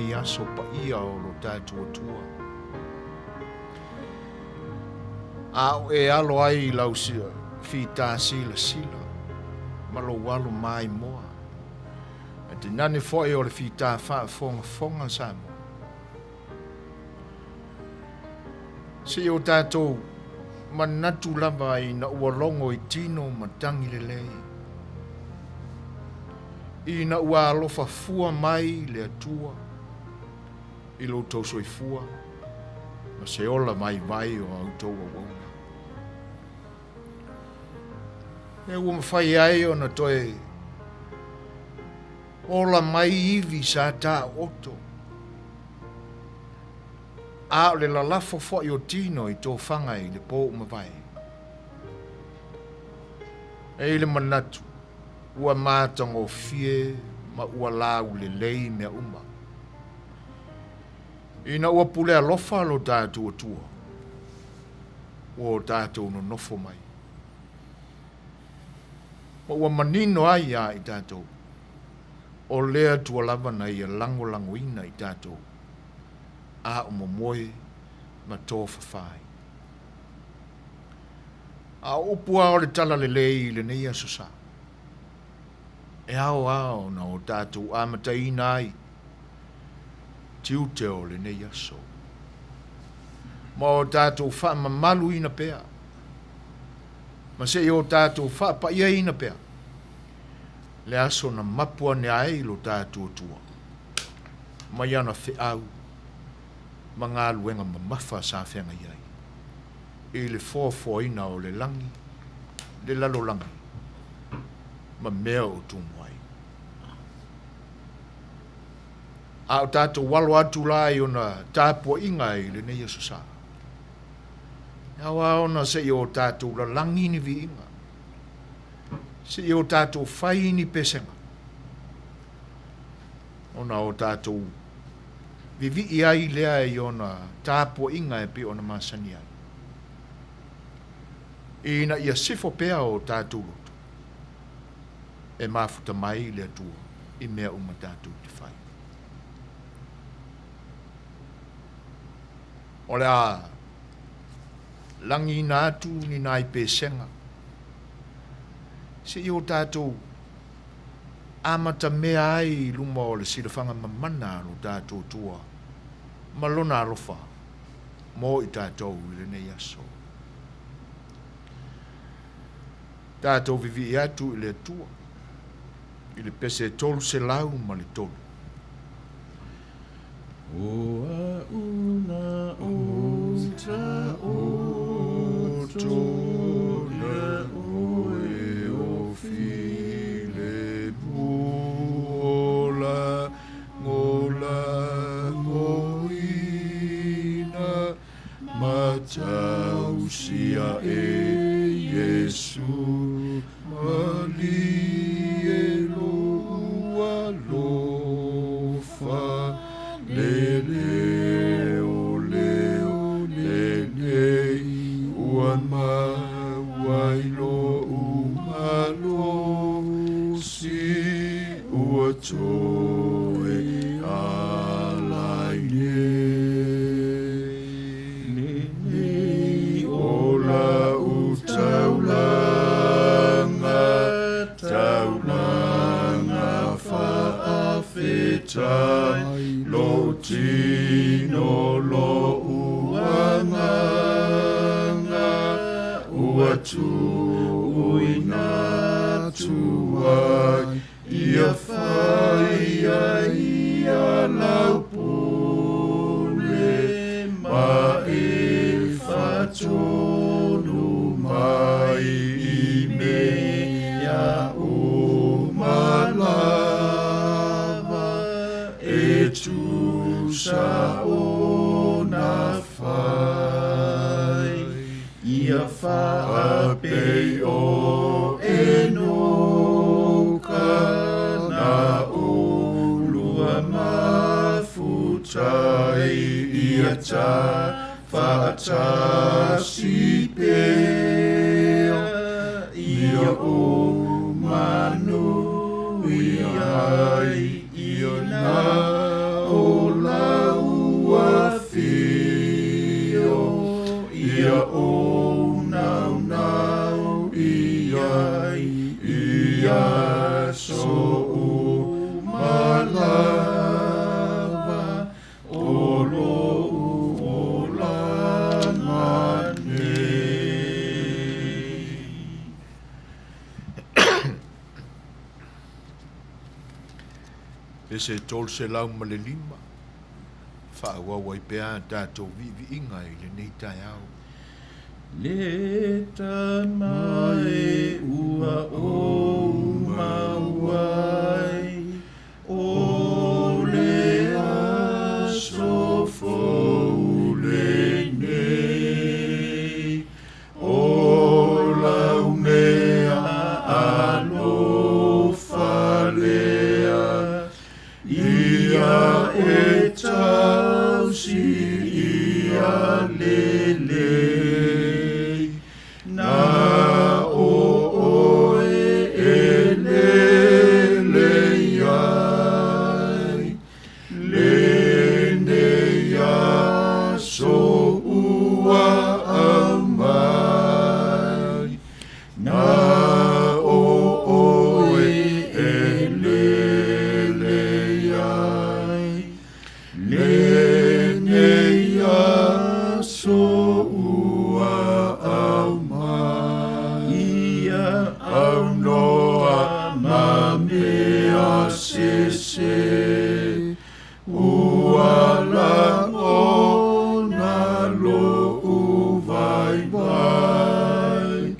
nei aso pa ia o lo tātua tua. Au e alo ai lau fita sila, ma lo walo mai moa. E te nane foi o le fita fonga sa mo. Se o tātou manatu lava i na ua longo i tino matangi le lei. I na ua alofa fua mai le atua, i lo tau soifua, ma se ola mai vai o autou a wauna. E ua mawhai ai o na toe, ola mai iwi sa tā oto. A le la lafo fo i o tino i tō whangai le pō mawai. E le manatu, ua mātango fie, ma ua lau le lei mea uma. Ina ua pule alofa lo tātou atua, o tātou no nofo mai. Ma ua manino ai a i tātou, o lea tua lava na ia lango ina i tātou, a o momoe ma tō whawhai. A upua o le tala le lei le nei asosa. E ao na o tātou amataina ai, tiu teo le nei aso. Ma o tātou wha mamalu ina pea. Ma se o tātou wha pa ia ina pea. Le aso na mapua ne ai lo tātou tua. Ma iana whi au. Ma ngā luenga ma mawha sa whenga iai. E le fōfoina o le langi, le lalo langi. Ma mea o tumuai. A o tātou walo atu lai o na tāpua inga i le nei aso sa. Awa o na se i o tātou la langi ni vi inga. Se i o tātou whai ni pesenga. O na o tātou Vivi'i ai lea i o na tāpua inga e pe o na masani ai. Ina ia sifo pea o tātou lotu. E mafuta mai le atua i mea uma tātou te whai. O le a langi ina atu ni nai pesenga. Se i o tātou amata mea ai luma o le silafanga mamana lo tātou tua. Malona alofa mo i tātou i le nei aso. Tātou vivi'i atu i le atua. I le pese tolu se lau ma le tolu. Oa una uta oto le oe o file buola ngola ngoina matau sia e Yesu mali e loa lofa lele o lele uan mawailo umalo si uatoe alaine nini ola taulanga faafetai lo tino lo uanganga uatu uina tuai ia faia ia laupule ma e fatonu mai i mea o malava e tu sa ona fai ia fa pe o enoka na o lua mafutai ia ta fa ta si pe ia o Manuia ia na o Pese tol se lau ma le lima. Whaawawa I pēa tātou vivi'inga I le nei tai au. Le tamae ua o mauai o le aso fo le nei o lau mea alo falea ia e tau si ia lele na o e le ai le ne ya so ua amai na o e le ai le ne ya so se ua la o na lo u vai vai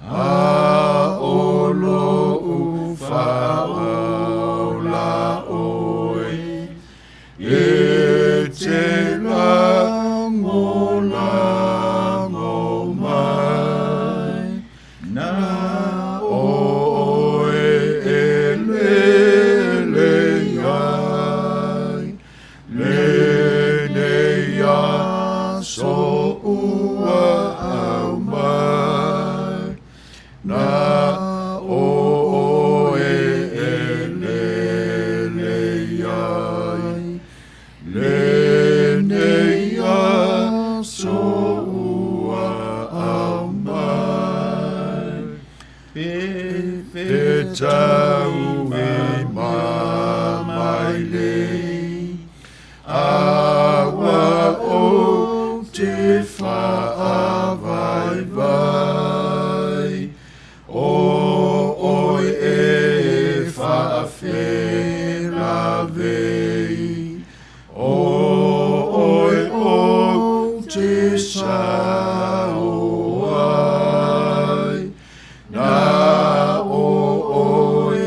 a o lo u fa o la oi e te la ngo mai na o e so ua au mai na o e le nei so ua au mai pe tau e mai lei awa o te wha vai vai o oi e wha whera vei o oi o te sao ai na o oi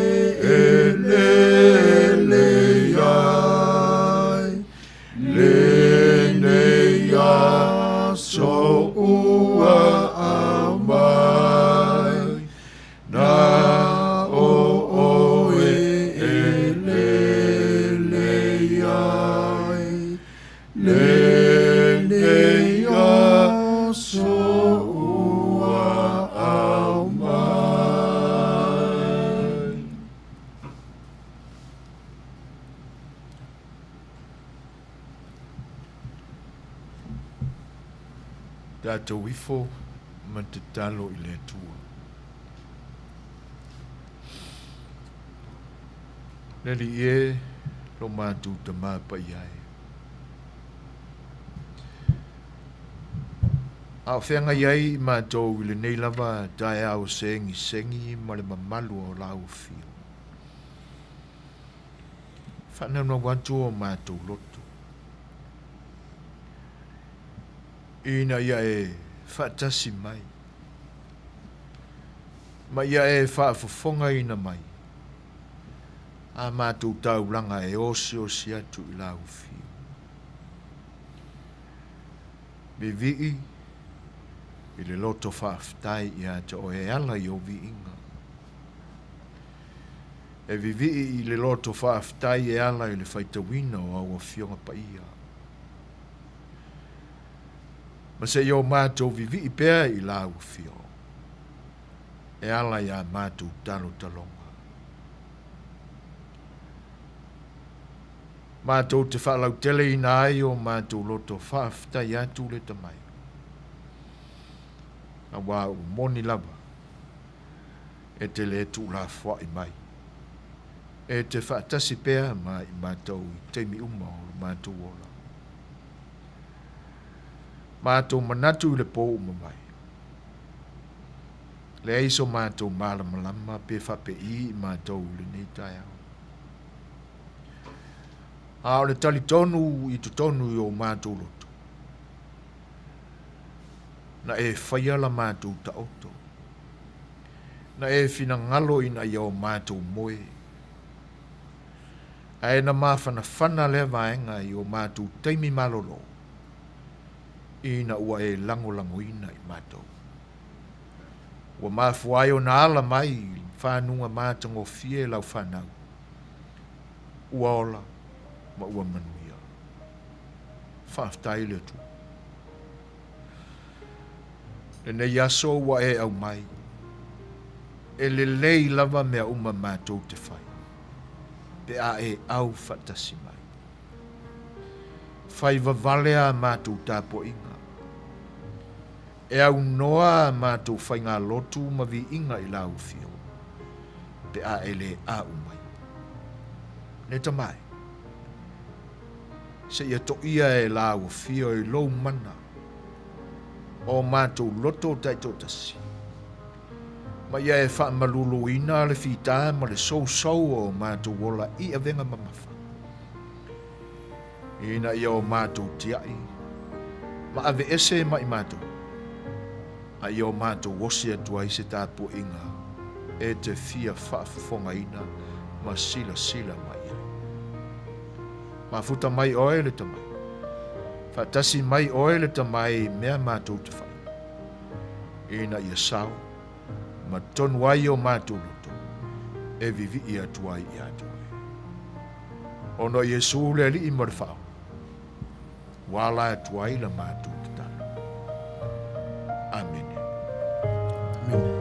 e le ai le nei a so ua a mai na o e le ai le nei a so ua a mai Tātou ifo ma te talo I le atua. Neri e lo mātou ta māpa iai. Au whenga iai mātou I le nei lava tae au sengi ma le mamalu o lau fio. Whanau na wantu o mātou loto. Ina ia e whaatasi mai. Ma ia e whaafofonga ina mai. A mātou tauranga e osi atu I lau fio. Vivi'i I le loto whaaftai ia te o e ala I o viinga. E vivi'i I le loto whaaftai e ala I le whaitawina o aua fionga pa ia. Ma se yo mātou vivi'i pēr I lau fio. E ala ia mātou talo talonga. Mātou te whaalau tele ina ai o mātou loto whaafta I atu le tamai. A wā o moni lava. E te le tu la fwa I mai. E te whaatasi pēr mai I mātou I teimi uma o mātou ola. Mātou manatu le pō uma mai. Le aiso mātou mālamalama pe whape I mātou le nei tai au. A o le tali tonu I tu tonu I o mātou loto. Na e whaia la mātou ta oto. Na e whina ngalo ina I o mātou moe. A e na mawhana whana le vaenga I o mātou teimi malolo. Ina ua e lango ina I mātou. Ua mafuai o na ala mai whanunga mātango fie lau whanau. Ua ola ma ua manuia. Whaftai le tu. E nei aso ua e au mai. E le lei lava mea uma mātou te whai. Pe a e au whatasi mai. Whai vavalea mātou tāpo inga. E au noa mātou whai ngā lotu ma vi inga I lau fio. Pe a e le a umai. Ne tamai. Se ia to ia e lau fio I lou mana. O mātou loto taito tasi. Ma ia e wha malulu ina le whita ma le sou o mātou wola I a venga mamafa. Ina ia o mātou tiai. Ma ave ese ma I mātou. A ia o mātou wosi atua I se tāpo inga. E te fia whaafonga ina ma sila mai ia. Ma futa mai oe le tamai. Whaatasi mai oe le tamai mea mātou te whai. Ina ia sao. Ma tonu ai o mātou loto. E Vivi'i Atua I Atua. Ono Yesu le li I marwhao. Wala Atua I la mātou te tana. Amen. Amen.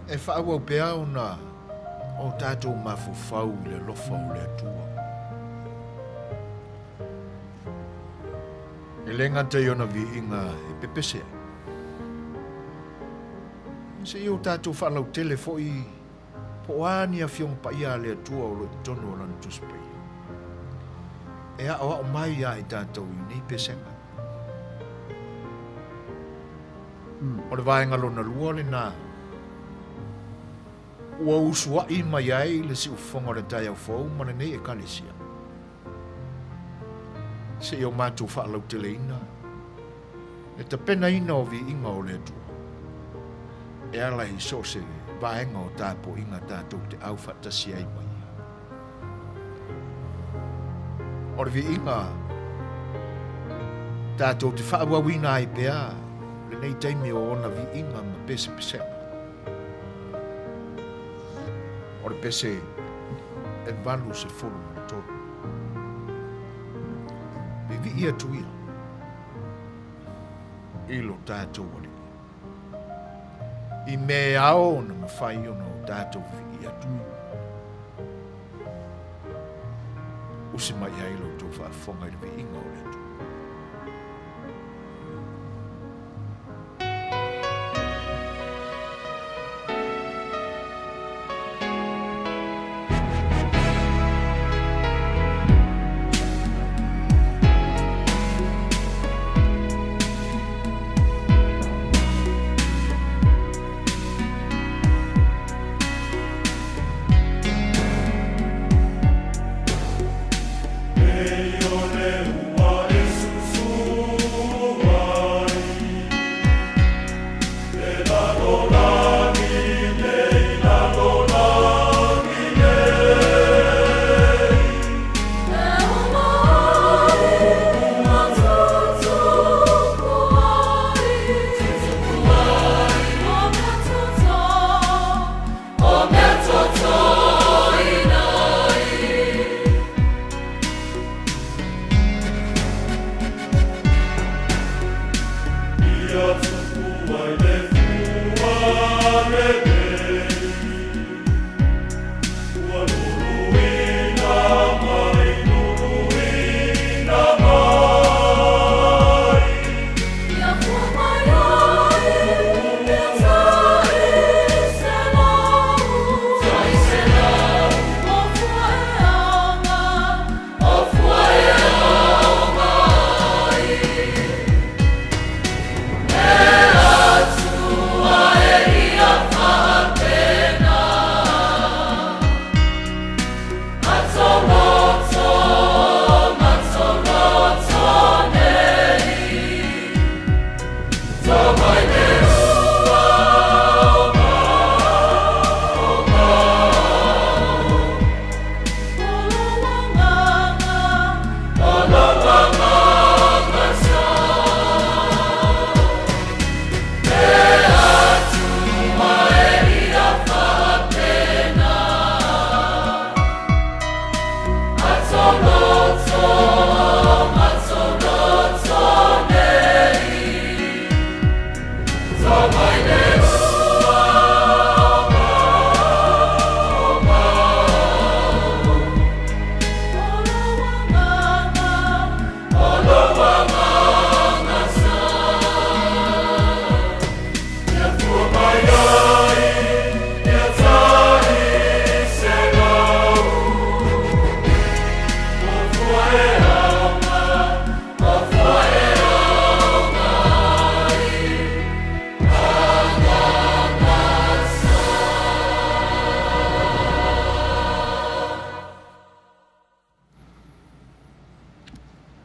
E whaau au pea o tātou mafufau I le lofa o le atua. E lenga te iona vi inga e pepese. Se I o tātou whalau tele fo I po ani a fiong pa ia le atua o lo tono o lan tuspai. E a o mai a I tātou I nei pesenga. O le vaenga lona lua le nā. Ua usua I mai ai le si ufonga le tai au fau mana nei e kalesia. Se I o mātou whaalau tele ina. E ta pena ina o vi inga o le atua. E ala I so se vaenga o tāpo inga tātou te au whatasi ai mai. O le vi inga tātou te whaawawina ai pea le nei taimi o ona vi inga ma pese pesema. O le pese e valu se fulu na tolu. Vivi'i Atua I lo tātou wali. I me ao na mawhai ona o tātou Vivi'i Atua. Usi mai ai lo tō whaafonga I le vi inga o le atua. Ei ole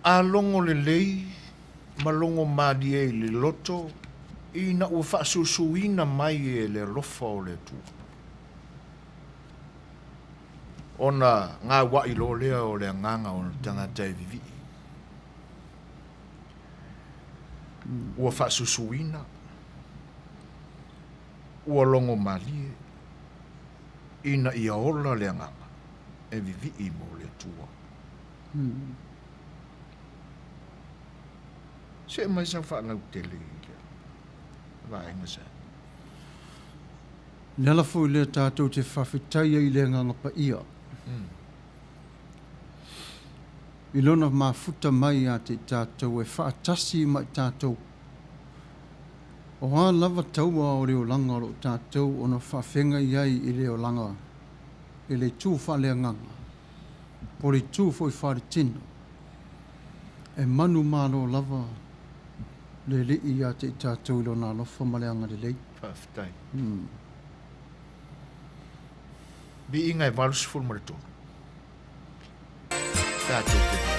A longo le lei, malongo madi e le loto, ina ua whaasusuina mai e le rofa o le tu. Ona ngā wai lo lea o le nganga o le tangata e Vivi'i. Ua whaasusuina, ua longo madi e, ina ia ola le nganga e Vivi'i mo le tua. Se mai sa whanau te le vaenga sa. Nela fu le tātou te whawhitai i le nganga pa ia. I lona mafuta mai a te tātou e whaatasi mai tātou. O hā lava taua o reo langa o tātou o na whawhenga iai i reo langa. I le tū whalea nganga. Pori tū foi whare tino. E manu mālo lava le lii a te tātou ilo nā lofa maleanga le lei. Whawhitai. Bi ingai valus ful marito. Tātou te.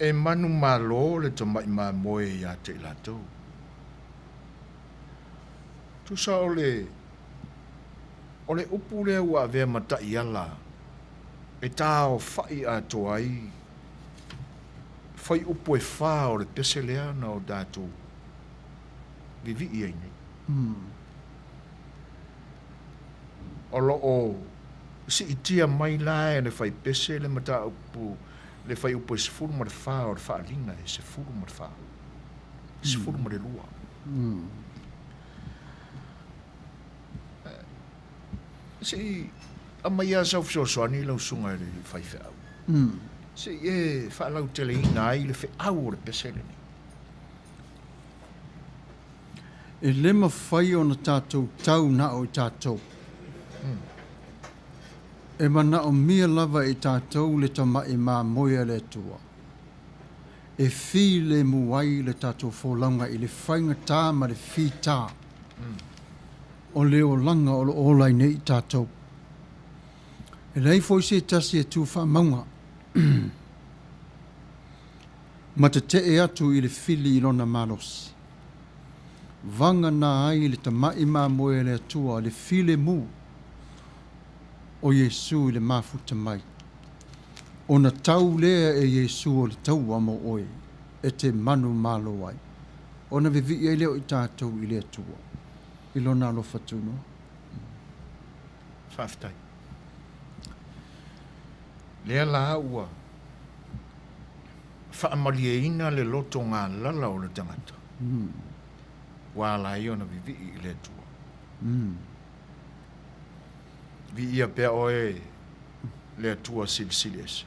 e manu malo le tamai ma moe ia te latou. Tu sa ole upu lea ua vea matai ala, e tāo fai ato ai, fai upu e whā o le pese lea na o dātou Vivi'i ai nei. O loo si itia mai lae le fai pese le mata upu, le fai upu e sefuru ma le whā o le whaalinga e sefuru ma le whā. Sefuru ma le lua. Si a mai a sau fisosoani lau sunga le fai whau. Si e whaalau tele ina ai le whau o le pese le ni. E lema whai o na tātou tau na o tātou. E mana o mia lava i tātou le tama i mā moia le tua. E whi le muai le tātou wholaunga i le whainga tā ma le whi tā. O leo langa o le olai nei tātou. E rei foi se tasi e tū wha maunga. Ma te e atu i le whili i lona marosi. Vanga nā ai le tamai mā moe le atua le while mu o Yesu i le mafuta mai. O na tau lea e Yesu o le tau amo oe e te manu malo ai. O na Vivi'i ai leo i tātou i le atua. I lona alo fatuno. Whaftai. Lea la ua. Whaamalia le loto ngā lala o le tangata. Wala i ona Vivi'i i le atua. Vi ia pea oe le atua silsilese.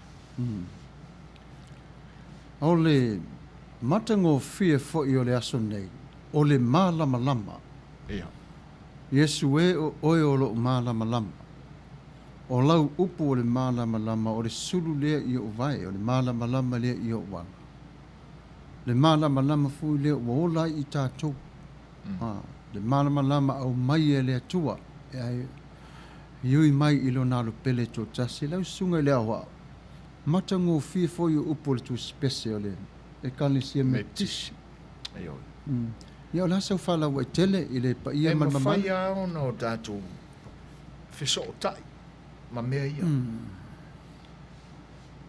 O le matango fia fo'i o le aso nei. O le mālama lama. Ia. Yesu e oe o lo mālama lama. O lau upu o le mālama lama, o le sulu lea i o vai, o le mālama lama lea i o wana. Le mālama lama fui lea o ola i tātou. Le mālama lama au mai e lea tua. E ai, iui mai ilo nalo pele tō tasi, lau sunga lea hoa. Matango fia foi o upu o le tu spese o le. E kani sia me tisi. Ai oi. Ia o lasau whala wa tele i le pa ia man mamai. E mawhai ao no tātou whiso o tai. Ma mea ia.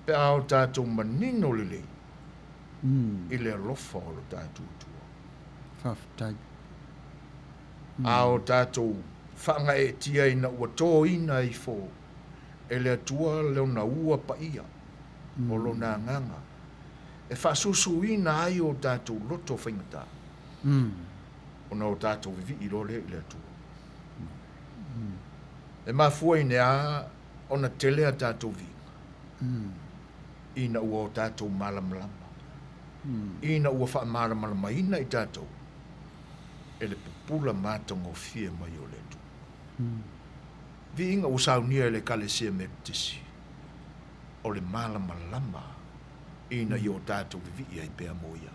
Pe ao tātou manino lele. I le alofa o lo tātou tua. Whaftai. Ao tātou whanga e tia ina ua tō ina i fō. E le atua leo na ua pa ia. O lo nā nganga. E whasusu ina ai o tātou loto whaingata. O na o tātou Vivi'i role i le atua. E mafua i nea o na tele a tātou vinga. Ina ua o tātou malamalama. Ina ua wha malamalama ina i tātou. E le pupula mātango fia mai o le atua. Vi inga usaunia le kalesia me tisi. O le malamalama. Ina i o tātou Vivi'i ai pea moia.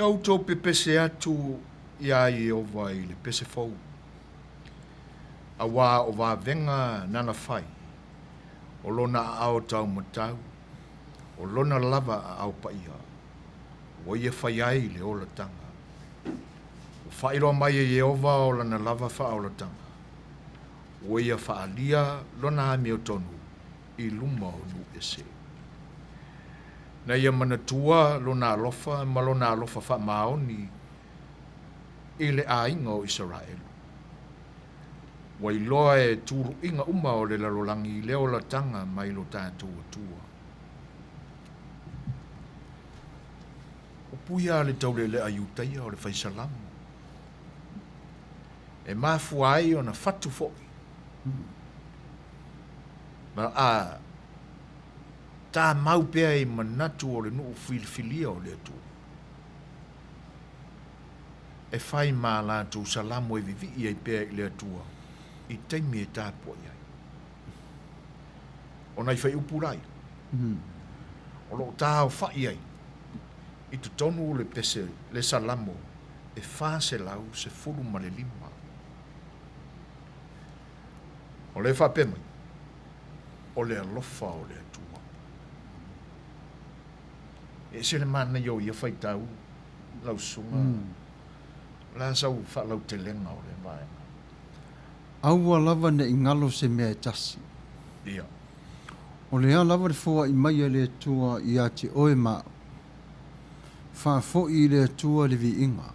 Au tō pe pese atu ia i o vai le pese fau. A wā o wā venga nana whai. O lona ao tau matau. O lona lava a au paia. O ia whai ai le ola tanga. O whairo mai e Yehova o lana lava wha ola tanga. O ia whaalia lona ami o tonu i luma o nu ese. Na ia manatua lona alofa, ma lona alofa wha maoni i le ainga o Israel. Wai loa e tūru inga uma o le lalolangi i leo la tanga mai lo tātou atua. O puia le taule le ayutaia o le faisalamu. E mafu ai o na fatu fo'i. Ma a tā mau pēa i manatu o le nuu filifilia o le atua. E whai mā lātou salamu e Vivi'i ai pēa i le atua. I teimi e tāpua iai. O nei whai upurai. O lo tāo whai ai. I tu tonu le pese, le salamo, e whāse lau se furu ma le lima. O le whapemai. O le alofa o le atua. E se le mana yo ia whai tau, lau sunga. La sau wha lau te lenga o le vai. Aua lava ne ingalo se mea e tasi. Ia. O lea lava le fua i mai le tua i ati oe mao. Wha fo i le tua le vi inga.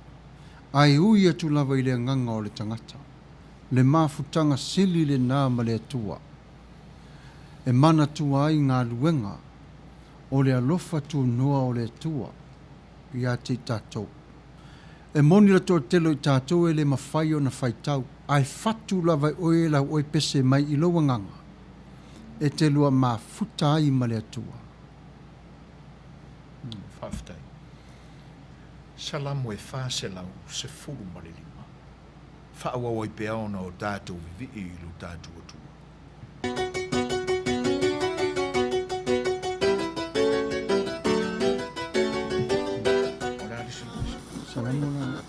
Ai ui atu lava i le nganga o le tangata. Le mafutanga sili le nāma le tua. E mana tua ai ngā luenga. O le alofa tu noa o le tua. I ati tatou. E moni la tō telo i tātou e le mawhai o na whaitau. Ai whatu lava oe la oe pese mai i loa nganga. E te lua mā futa ai ma le atua. Whaftai. Salamu e whase lau se furu ma le lima. Whaawa oi pe aona o tātou vivi'i i lu tātou atua. Salamu na.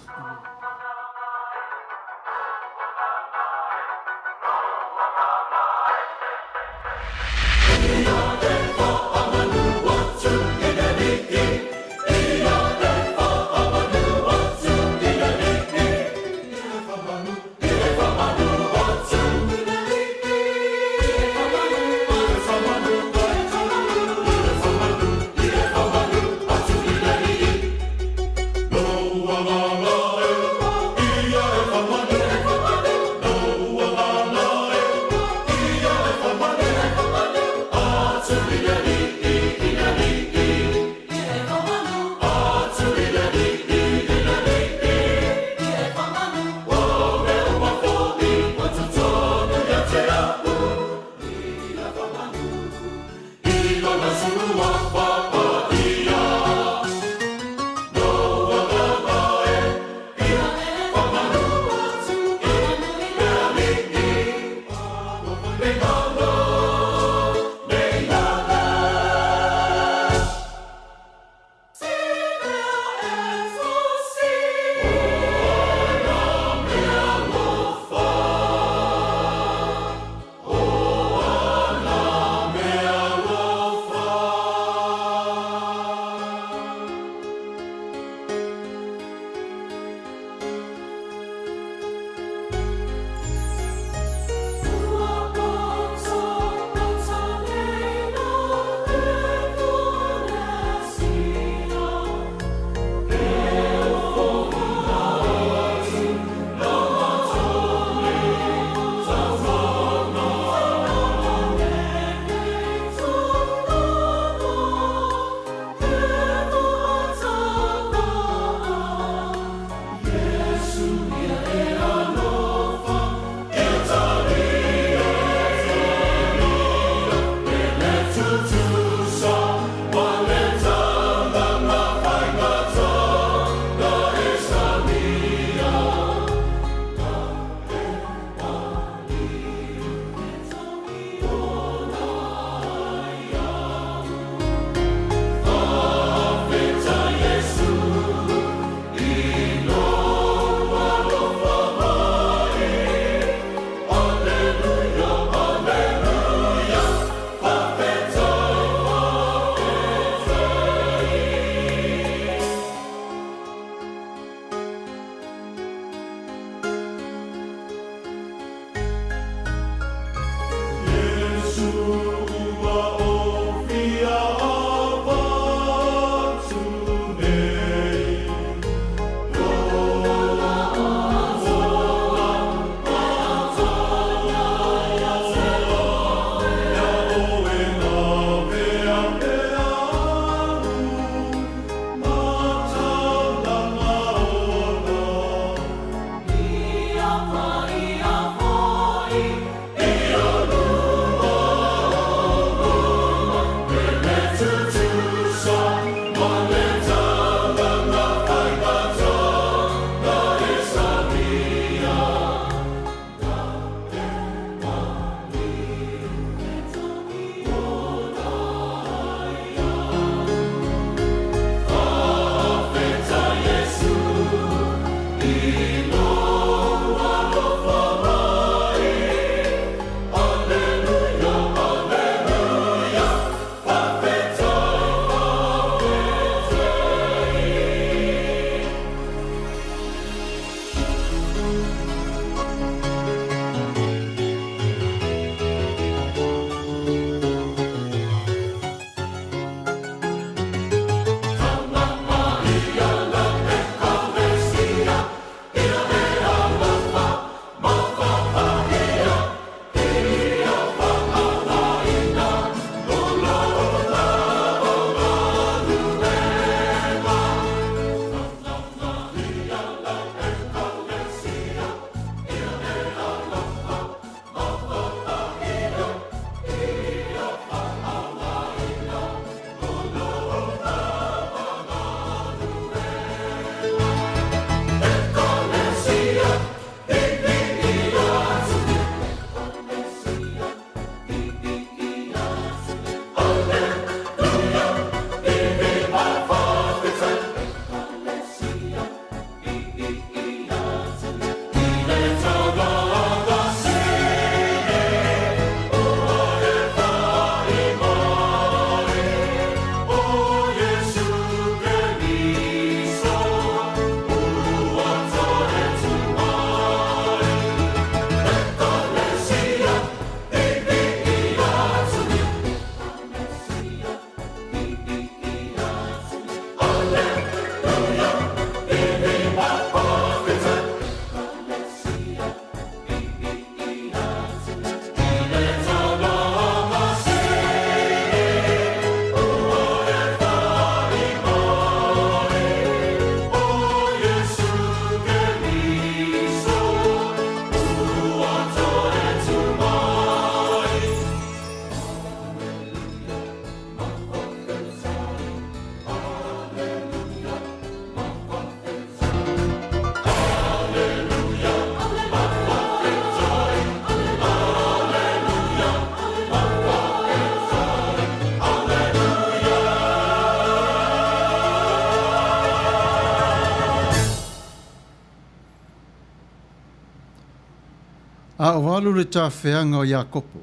A o alu le tā whianga o Iakopo.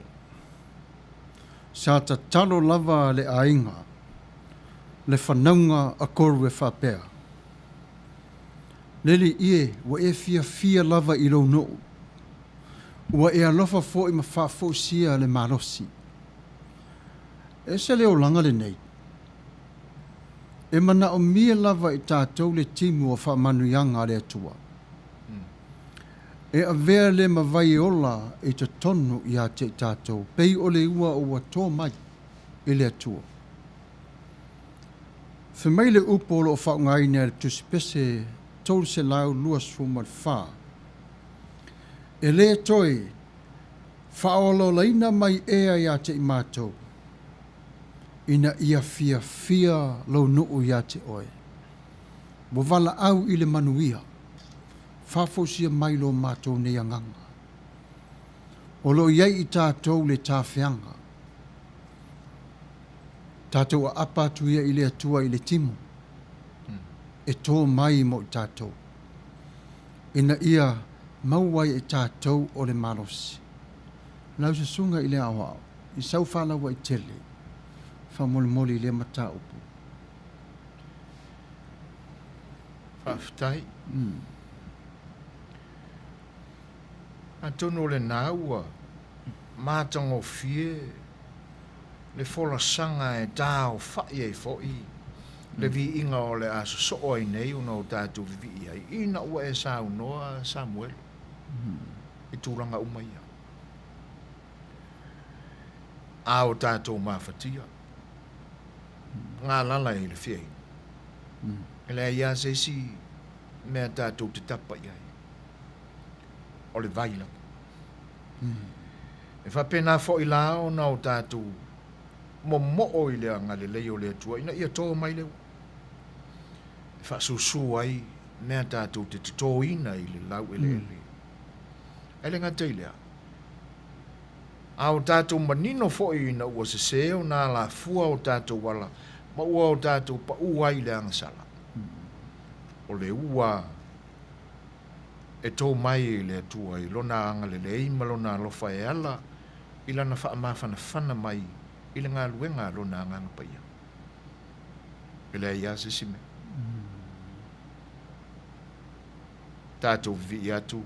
Sa ta talo lava le ainga. Le whanaunga a koru e whapea. Lele ie wa e fia lava i lo no. Ua e alofa fo i ma whafo sia le marosi. E se leo langa le nei. E mana o mia lava i tātou le timu o wha Manuianga le Atua. E a vea le mawai ola e te tonu i a te tātou. Pei o le ua o wa tō mai i le Atua. Whemai le upolo o whaungai nea le tusi pese tolu se lau lua sumar wha. E le toi whaolo laina mai ea i a te i mātou. Ina ia Fiafia lo nuu ia te oe. Mo wala au i le Manuia. Whafosia mai lo mātou ne anganga. O lo iei i tātou le tāwhianga. Tātou a apatu ia i le atua i le timu. E tō mai mo i tātou. Ina ia mauai e tātou o le marosi. Lau se sunga i le awao. I sau whalawa i tele. Whamoli le mata upu. Whaftai. A tono le naua. Mātango fie. Le fola sanga e tā o whai e fōi. Le vi inga o le aso so ai nei una o tātou vivi'i ai. Ina ua e sa unoa Samuel. I tūranga umaia. A o tātou mawhatia. Ngā lala i le whiai. E le ia se si mea tātou te tapa iai. O le vaila. E whapena fo i lao na o tātou mo i le anga le leo le atua. Ina ia tō mai leo. E whasusu ai mea tātou te tō ina i le lau ele ele. Ele ngā teilea. A o tātou manino fo i na ua se seo na la fua o tātou wala. Ma ua o tātou pa ua i le angasala. O le ua e tō mai i le atua i lona anga le lei ma lona alofa e ala i lana wha amawhana whana mai i le ngā luenga lona anga paia. I le ia se sime. Tātou vivi'i atu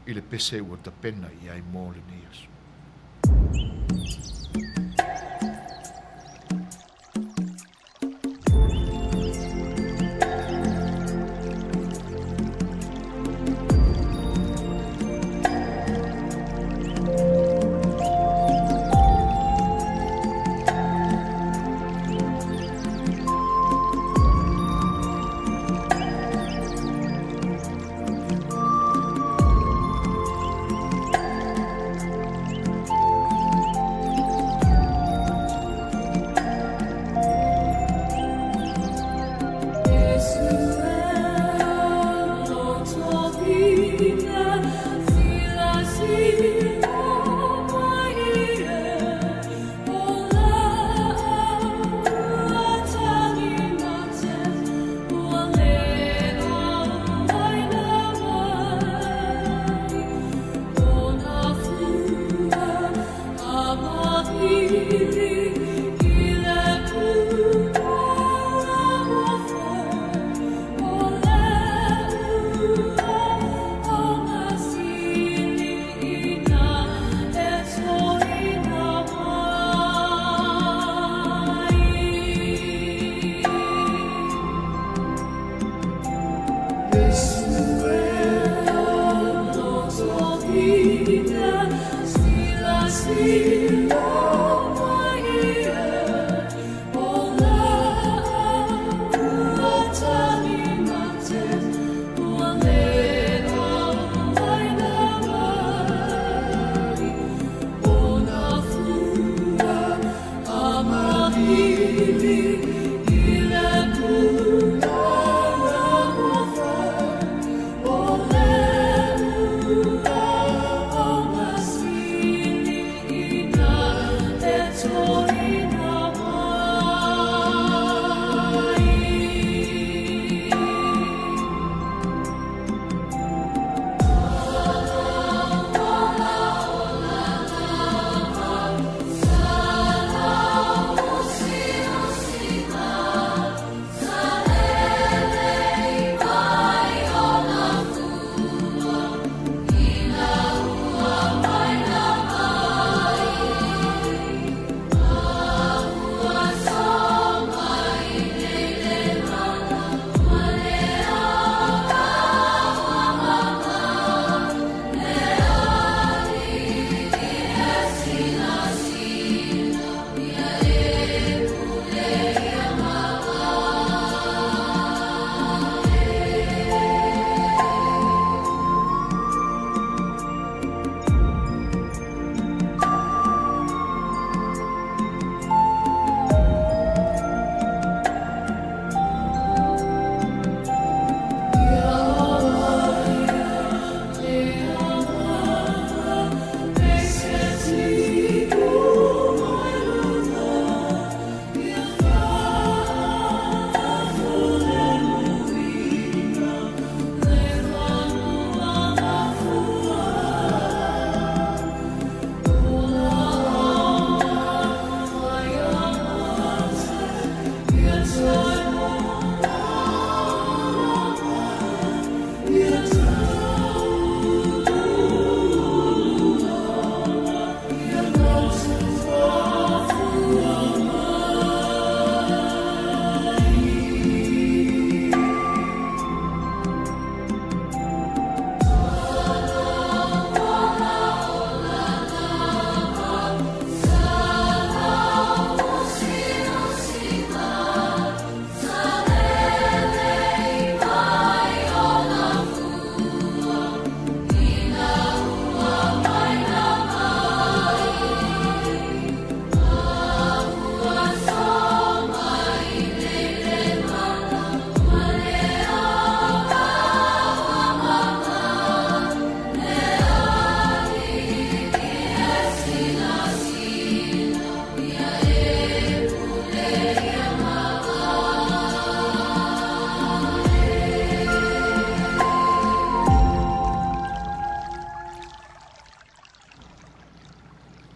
i le pese ua tapena i ai mō le nei asu.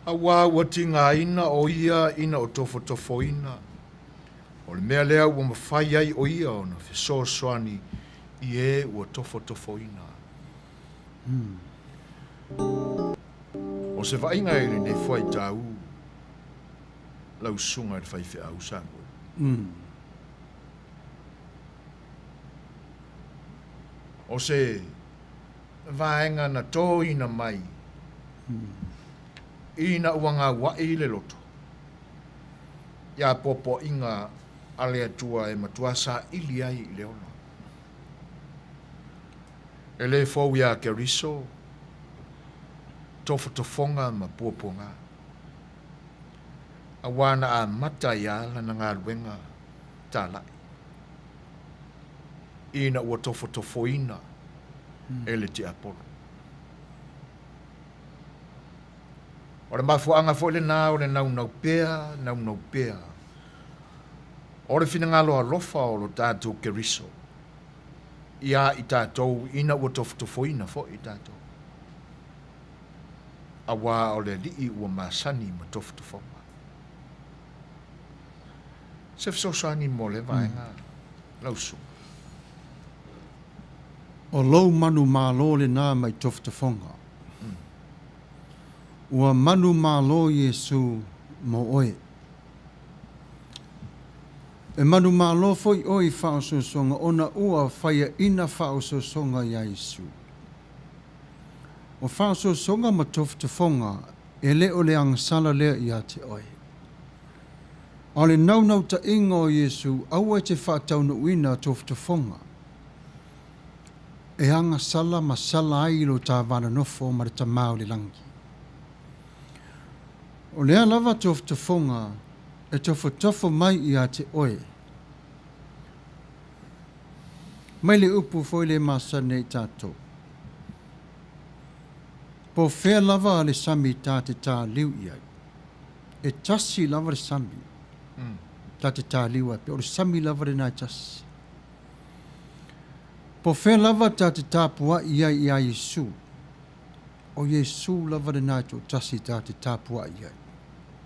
A wā ua tinga ina o ia ina o tofo ina. O le mea lea ua mawhai ai o ia o na fesoasoani i e ua tofo ina. O se vainga ele ne fwai tau lau sunga le whai whea usango. O se vaenga na tō ina mai ina uanga wai le loto. Ia popo inga ale atua e matuasa ili ai i le ona. E le fau ia ke riso, tofonga ma puaponga. A wana a mata ia lana ngā ruenga tālai. Ina ua tofo ina e le te apolo. O le mafuanga fo le nā o le nau pea. O le fina ngalo alofa o lo tātou ke riso. Ia i tātou ina ua tofo ina fo i tātou. A wā o le lii ua masani ma tofonga. Se fesosani mo le vaenga lausu. O lou manu mālo le nā mai tofonga. Ua manu mālo Iesu mo oe. E manu mālo foi oi whaososonga ona ua whaia ina whaososonga Iesu. O whaososonga ma tofonga e le o le angsala lea i a te oe. O le naunau ta inga o Iesu aua te whaatauna uina tofonga. E anga sala ma sala ai lo tā vana nofo ma le tamau le langi. O lea lava tofonga e tofo mai i a te oe. Mai le upu foi le masane i tātou. Po whea lava le sami tā te tā liu i ai. E tasi lava le sami. Tā te tā liu ai. Pe o le sami lava le nai tasi. Po whea lava tā te tā pua i ai i a Iesu. O Iesu lava le nai tō tasi tā te tā pua i ai.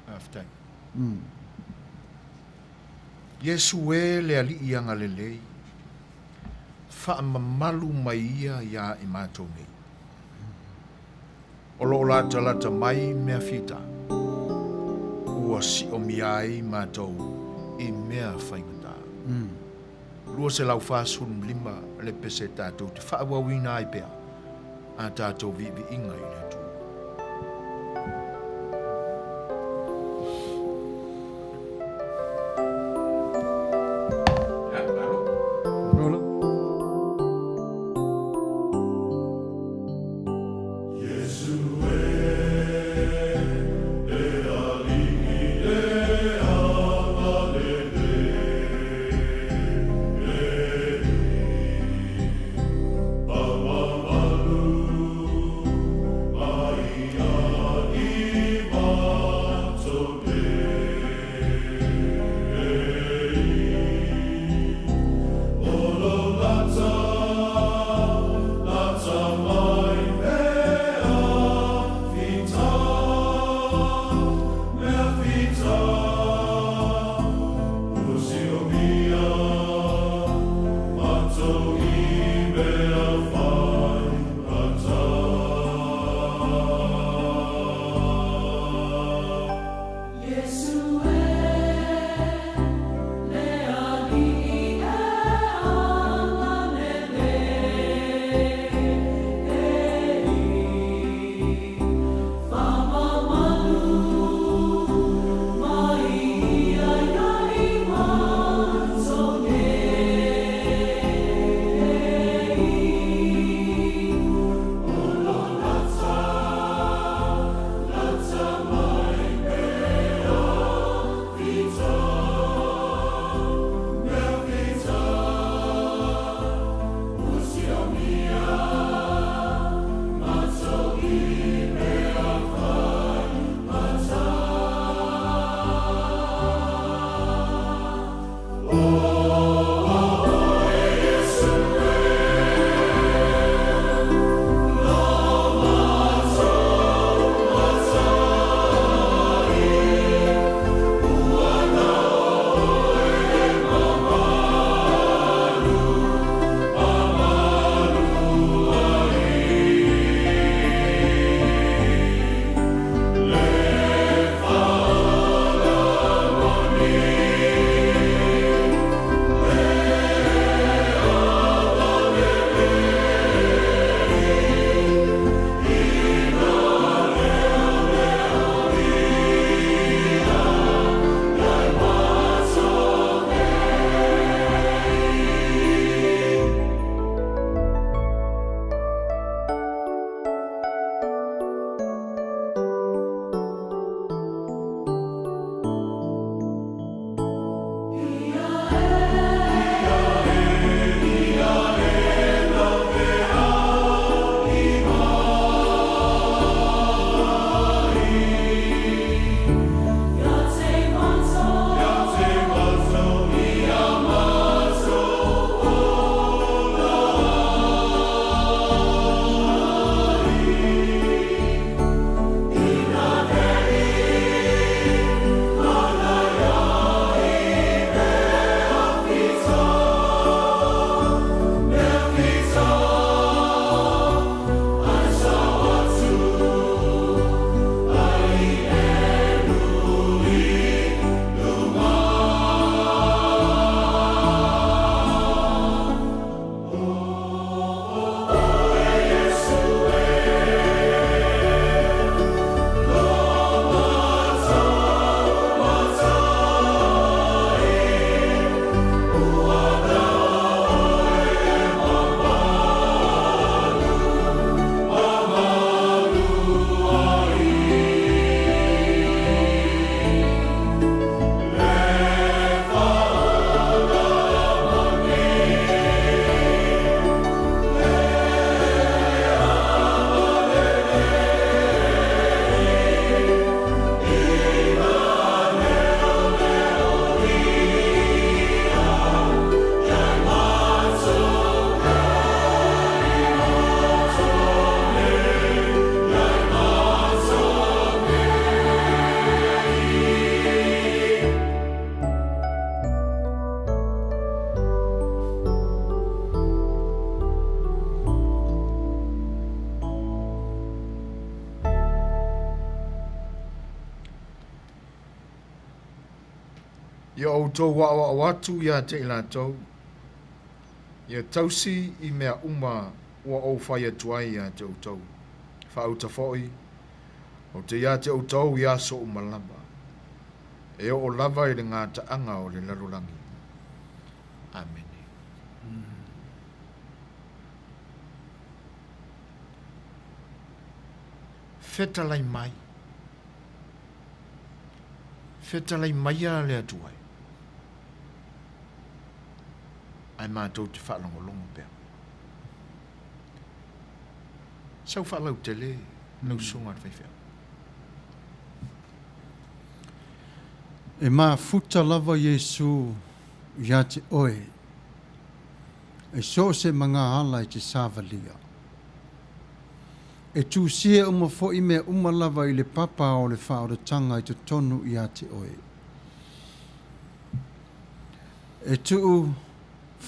After. Yesu e le ali ianga le lei. Wha mamalu mai ia ia i mātou nei. O lo lata mai mea fita. Ua si o miai mātou i mea whaingata. Lua se lau whasun lima le pese tātou te whaawawina ai pea. A tātou vivi'i i le tu. Oh Ia o tau wa watu ia te ila tau. Ia tausi I mea uma wa o whai atuai ia te o tau. Wha uta whoi. O te ia te o tau ia so o malama. E o lava I le ngā taanga o le larulangi. Amen. Fetalai mai. Fetalai mai a le atuai. Ai mātou te whaalongolongo pēr. Sau whaalau te le, nau sunga te whaiwhea. E mā futa lava Yesu ia te oe. E so se mga hala I te sāwalia. E tūsia uma fo I mea uma lava I le papa o le whaoratanga I te tonu ia te oe. E tuu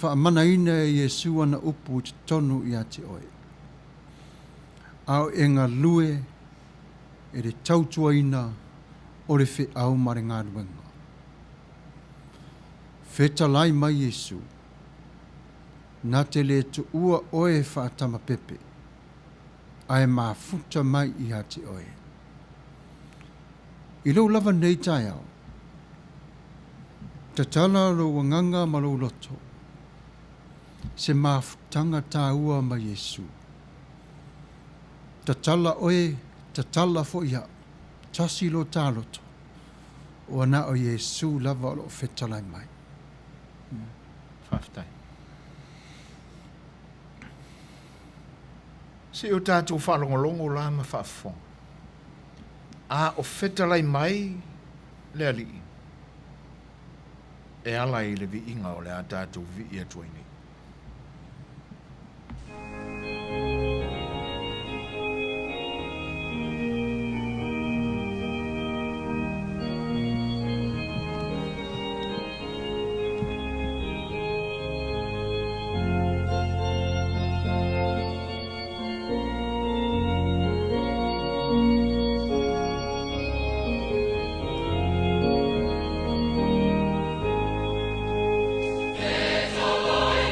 whaamana ina e Yesu ana upu te tonu ia te oe. Au e ngā lue e le tautua ina o le whi au mare ngā ruenga. Wheta lai mai Yesu, nā te le tu ua oe whaatama pepe, ai mā futa mai I ha te oe. I lau lava nei tai au, ta tala lo wanganga ma lo loto, se mā futanga tā ua ma Yesu. Ta tala oe, ta tala fo ia, tasi lo tā loto, o ana o Yesu lava o lo whetalai mai. Whaftai. Se o tātou whalongolongo la ma whafong. A o whetalai mai le ali. E ala I le vi inga o le a tātou Vivi'i Atua nei. Boy.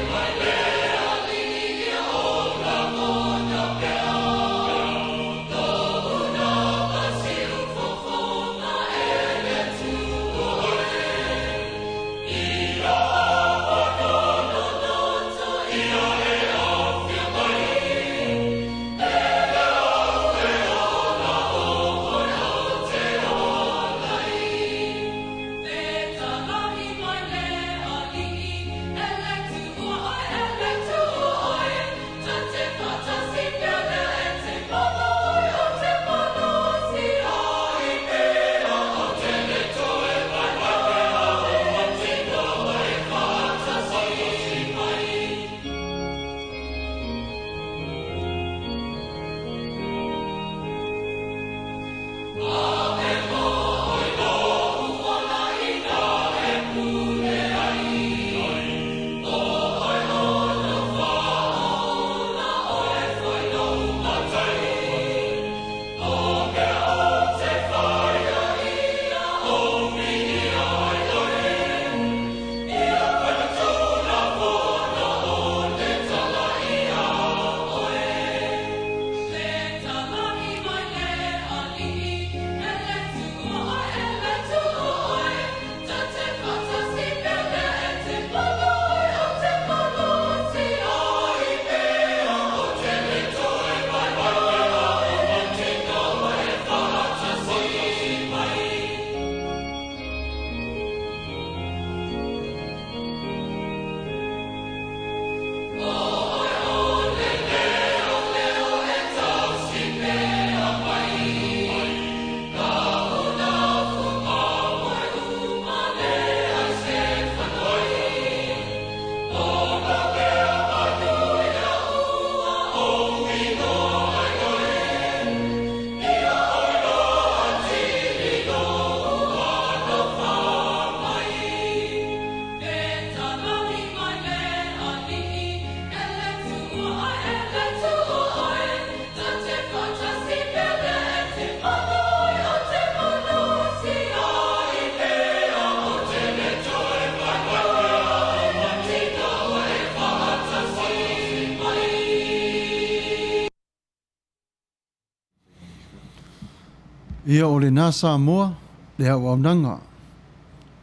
Ia o le nasa moa, le au au nanga.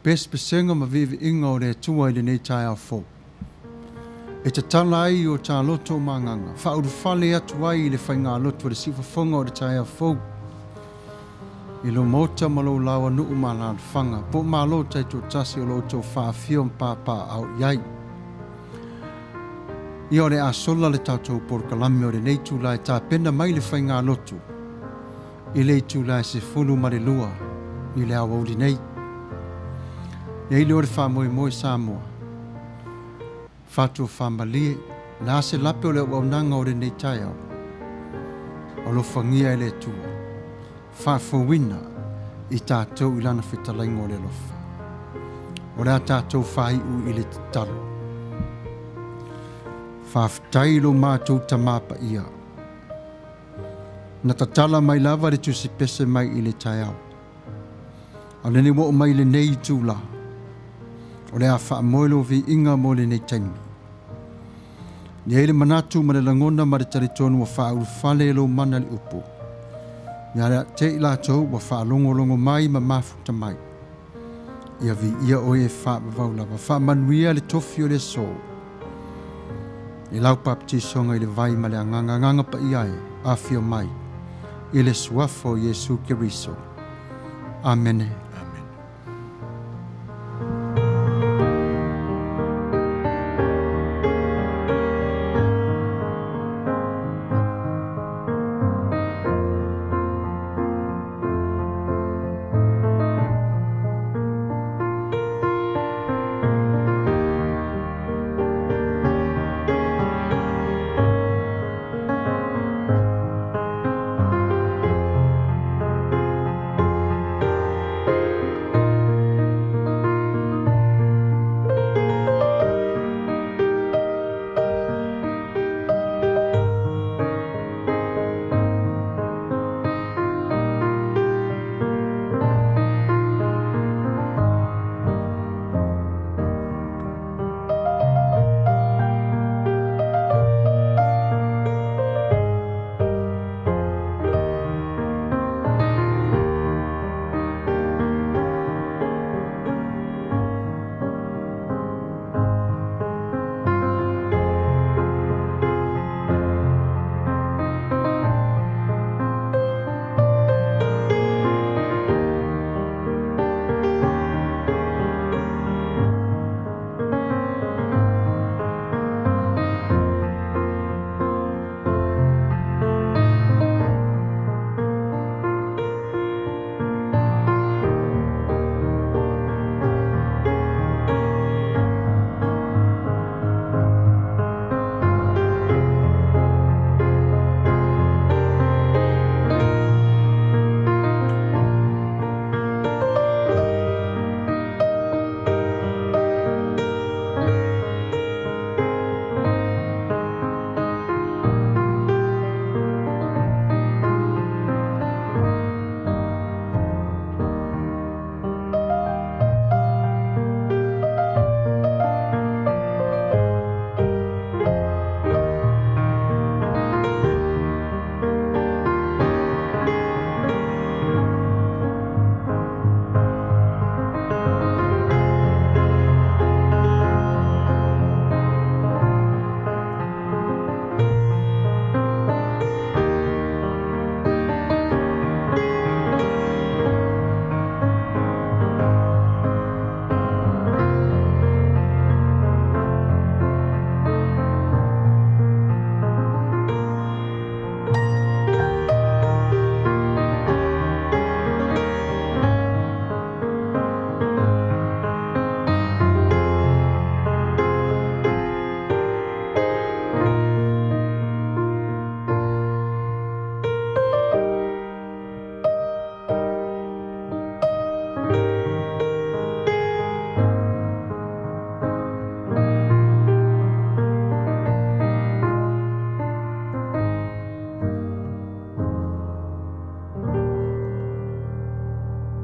Pesenga ma Vivi'i o le Atua i le nei tai au fo. E te tala ai o tā loto manganga. Whauru whale atu ai i le whainga loto le siwhafonga o le tai au fo. I lo mota ma lo lawa nuu ma la whanga. Po ma lo tai tō tasi o lo tō Fiafia mpapa au iai. I o le a sola le tātou porkalami o le nei tūlai tā pena mai le whainga loto. I le tūlai se fulu ma le lua. I le awauri nei. Ia ili o le whamoe Samoa. Whatua whamalie, nā se lape o le waunanga o le nei tai au. O lo whangia e le tua. Whawhawina i tātou ilana whitalainga o le lofa. O rea tātou whai u i le talo. Whawhtai lo mātou tamapa ia. Na tatala mai lava le tusi pese mai i le tai au. O nene wo mai le nei tūla. O le a whaamoelo vi inga mo le nei taimi. Ni ele manatu ma le langona ma le taritonu wa whauru whale lo mana li upo. Ni rea te ila tau wa whaalongolongo mai ma mafuta mai. Ia vi ia o e whaamavau lava. Manuia le tofi o le so. I lau baptisonga i le vai ma le anganga pa iai. A fio mai. I le suafo Jesu Keriso. Amen.